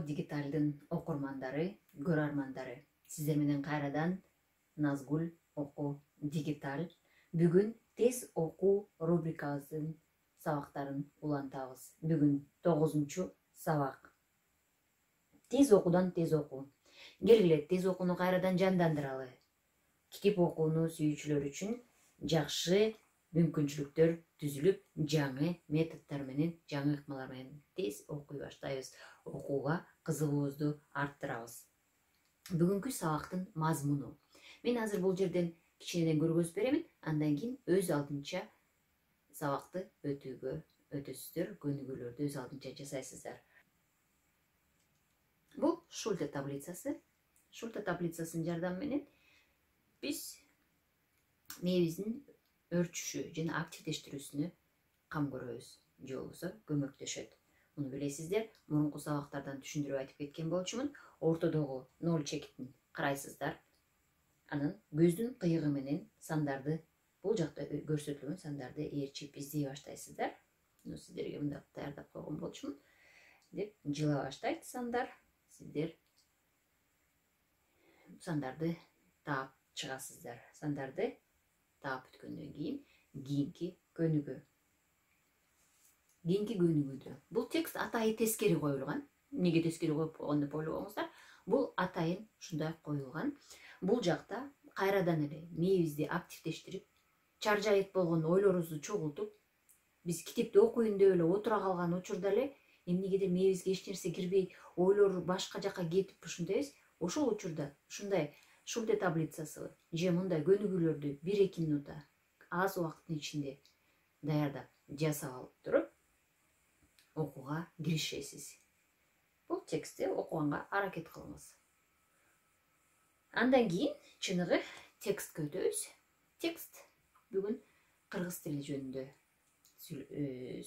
Дигиталдын окурмандары, көрөрмандары. Сиздер менен кайрадан Назгул Окуу Дигитал. Бүгүн тез окуу рубрикабыздын сабактарын улантабыз. Бүгүн 9-чу сабак. Тез окуудан тез окуу. Келгиле тез окууну кайрадан жандандыралы. Китеп окууну сүйүүчүлөр үчүн жакшы мүмкүнчүлүктөр түзүлүп, жаңы методдор менен, жаңы ыкмалар менен тез окуй баштайбыз. Окууга кызыгуубузду арттырабыз. Бүгүнкү сабактын мазмуну. Мен азыр бул жерден кичинеден көргөзүп беремин, андан кийин өз алдынча сабакты өтөсүздөр, көнүгүүлөрдү өз алдынча жасайсыздар. Бул Шульте таблицасы. Шульте таблицасынын жардамы менен биз мээбиздин өрчүшү жана активдештирүүсүнө кам көрөбүз, же болбосо көмөктөшөт. Муну билесиздер, мурунку сабактардан түшүндүрүп айтып кеткен болчумун. Ортодогу 0 чекитин карайсыздар. Анан көздүн кыйыгы менен сандарды, бул жакта көрсөтүлгөн сандарды ээрчип издей баштайсыздар. Муну сиздерге мындай даярдап койгон болчумун. Деп жыла баштайт сандар. Сиздер сандарды таап чыгасыздар. Сандарды таап бүткөндөн кийин кийинки көнүгүү. Бул текст атайын тескери коюлган. Неге тескери коюп койгон деп ойлобоңуздар? Бул атайын ушундай коюлган. Бул жакта кайрадан эле мээбизди активдештирип, чаржайып болгон ойлорубузду чогултуп, биз китепти окуйун деп эле отура калган учурда эле эмнегедир мээбизге эч нерсе кирбей, ойлор башка жака кетип ушундайбыз. Ошол учурда ушундай Шульте таблицасы же мындай көнүгүүлөрдү 1-2 минутта аз убакыттын ичинде даярдап жасап алып туруп окууга киришесиз. Бул текстти окуганга аракет кылыңыз. Андан кийин чыныгы текстке өтөбүз. Текст бүгүн кыргыз тили жөнүндө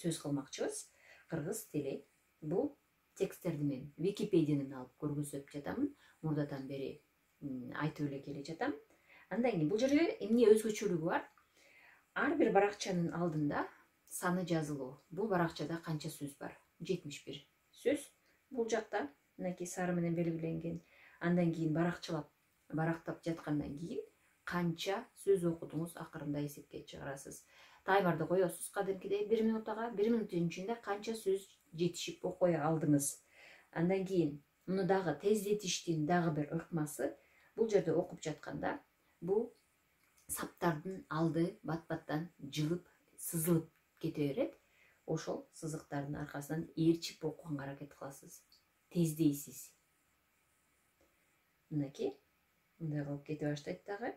сөз кылмакчыбыз. Кыргыз тили бул тексттерди мен Википедиядан алып көргөзүп жатамын. Мурдадан бери айтып эле келе жатам. Андан кийин бул жерде эмне өзгөчөлүгү бар? Ар бир баракчанын алдында саны жазылуу. Бул баракчада канча сөз бар? 71 сөз. Бул жакта мынакей сары менен белгиленген. Андан кийин барактап жаткандан кийин канча сөз окудуңуз акырында эсепке чыгарасыз. Таймарды коесуз кадимкидей 1 минутага, 1 минуттун ичинде канча сөз жетишип окуй алдыңыз. Андан кийин муну дагы тездетиштин дагы бир ыкмасы, бул жерде окуп жатканда бул саптардын алды бат-баттан жылып, сызылып кете берет. Ошол сызыктардын аркасынан ээрчип окуганга аракет кыласыз. Тездейсиз. Мынакей мындай кылып кете баштайт дагы.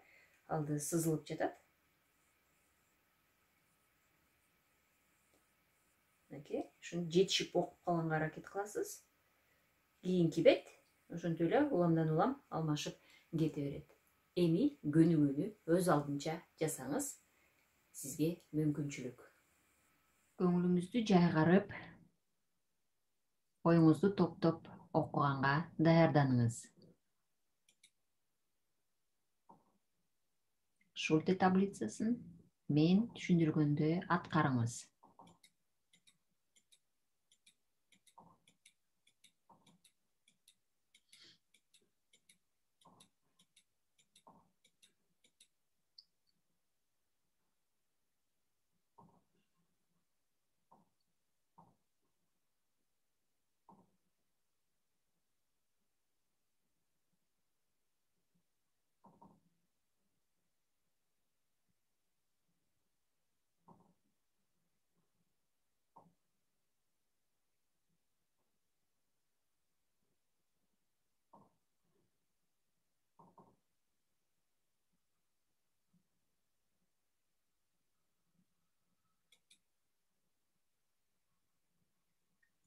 Алды сызылып жатат. Мынакей, ушуну жетишип окуп калганга аракет кыласыз. Кийинки бет ошентип эле уламдан улам алмашып кете берет. Эми көнүгүүнү өз алдынча жасаңыз, сизге мүмкүнчүлүк. Көңүлүңүздү жайгарып, оюңузду топтоп окуганга даярданыңыз. Шульте таблицасын мен түшүндүргөндөй аткарыңыз.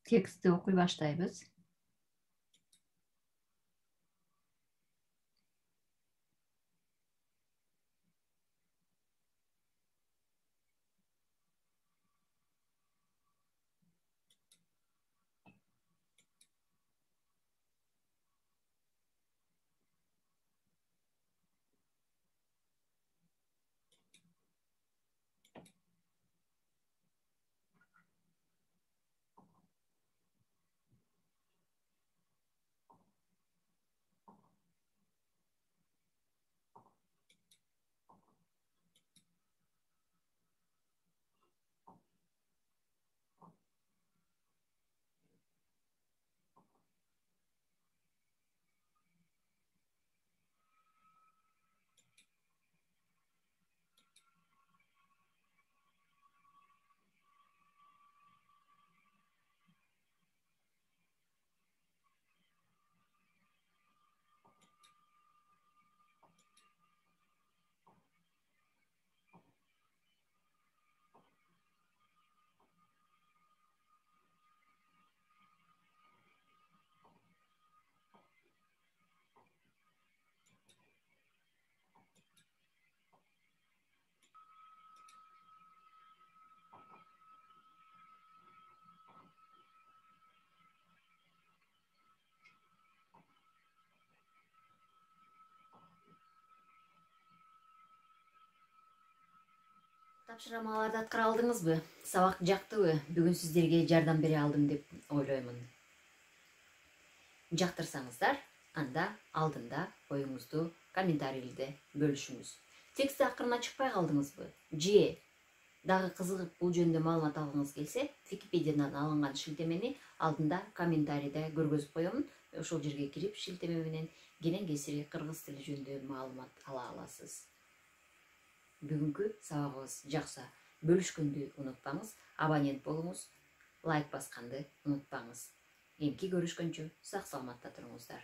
Текстти окуй баштайбыз. Тапшырамаларды аткара алдыңызбы? Сабак жактыбы? Бүгүн сиздерге жардам бере алдым деп ойлоймун. Жактырсаңыздар, анда алдында оюңузду комментарийде бөлүшүңүз. Текстти акырына чыкпай калдыңызбы? Же дагы кызыгып бул жөнүндө маалымат алгыңыз келсе, Википедиядан алынган шилтемени алдында комментарийде көргөзүп коёмун. Ошол жерге кирип, шилтеме менен кенен кесири кыргыз тили жөнүндө маалымат ала аласыз. Бүгүнкү сабагыбыз жакса, бөлүшкөндү унутпаңыз, абонент болуңуз, лайк басканды унутпаңыз. Эмки көрүшкөнчө сак саламатта туруңуздар.